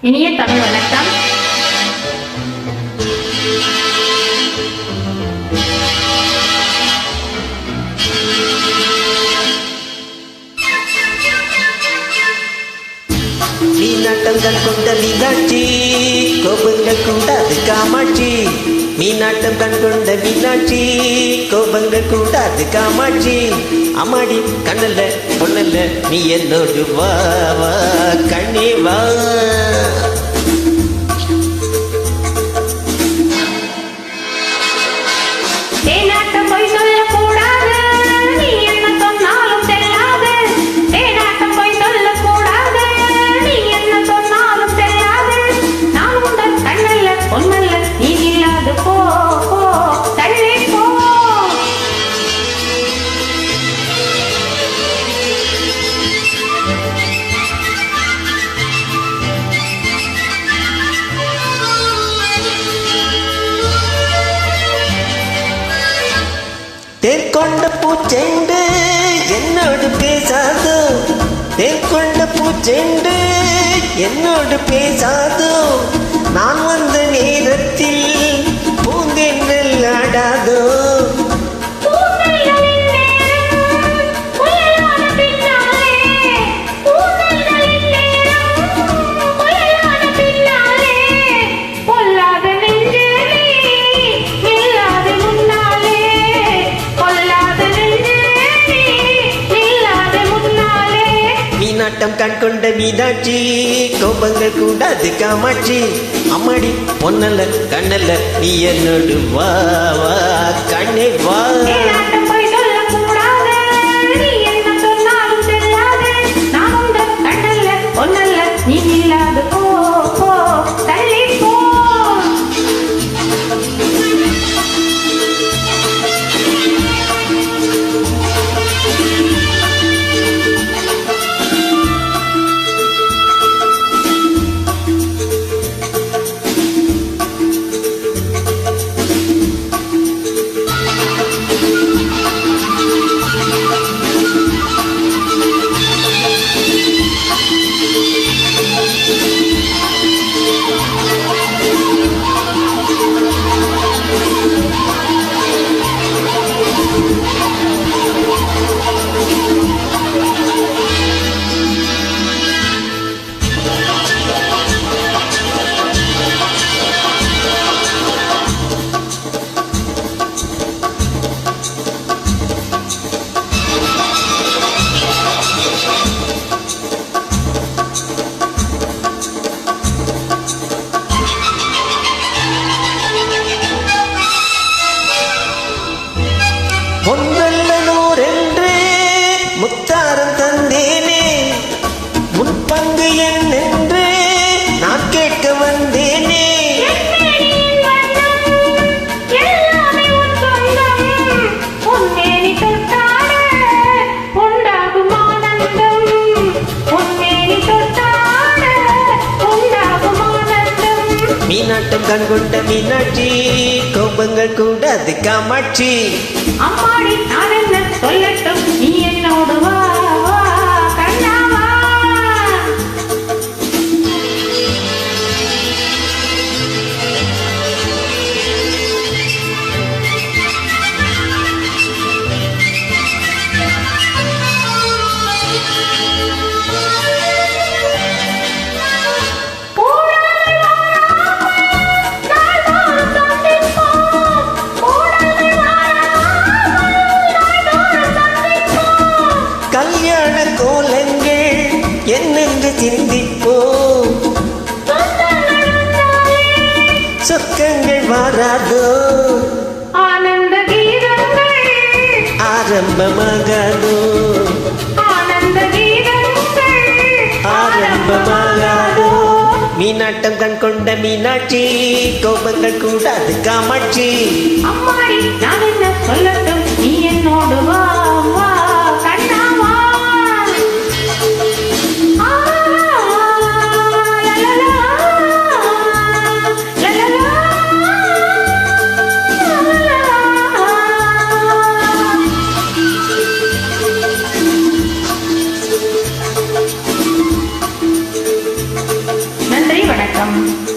இனிய தமிழ் வணக்கம். மீனாட்டம் கண் கொண்ட மீனாட்சி, கோபங்கள் கூடாது காமாட்சி. மீனாட்டம் கண் கொண்ட மீனாட்சி, கோபங்கள் கூடாது காமாட்சி. அம்மாடி கண்ணல்ல பொண்ணல்ல நீ என்னோடு வா வா கண்ணே வா. தேனாட்டம் போய் சொல்லக்கூடாது, நீ என்ன சொன்னாலும் செல்லாது. தேனாட்டம் போய் சொல்லக்கூடாது, நீ என்ன சொன்னாலும் செல்லாது. நான் உங்கள் கண்ணல்ல பொன்னல்ல நீ இல்லாது போ போ தள்ளி போ. தேர்கொண்ட பூச்செண்டு என்னோடு பேசாதோ, தேர்கொண்ட பூச்செண்டு என்னோடு பேசாதோ. நான் வந்த நேரத்தில் பூந்தென்றல் ஆடாதோ. மீனாட்டம் கண் கொண்ட மீனாட்சி, கோபங்கள் கூடாது காமாட்சி. அம்மாடி பொன்னல்ல கண்ணல்ல நீ என்னோடு வா வா கண்ணே வா. பொன்னல்ல நீ இல்லாது போ போ தள்ளி போ. பொன்னல்ல நூறென்று முத்தாரம் தந்தேனே, உன் பங்கு என்னென்று நான் கேட்க வந்தேனே. மீனாட்டம் கண் கொண்ட மீனாட்சி, கோபங்கள் கூடாது காமாட்சி. அம்மாடி நான் என்ன சொல்லட்டும், நீ என்னோடு வா வா கண்ணா வா. கல்யாண கோலங்கள் என்னென்று சிந்திப்போ, சொக்கங்கள் மாறாதோ. ஆனந்த கீதங்கள் ஆரம்பமாகாதோ, ஆனந்த கீதங்கள் ஆரம்பமாகாதோ. மீனாட்டம் கண் கொண்ட மீனாட்சி, கோபங்கள் கூடாது காமாட்சி. அம்மாடி நான் என்ன சொல்லட்டும், நீ என்னோடு வா வா கண்ணா வா. நன்றி. வணக்கம்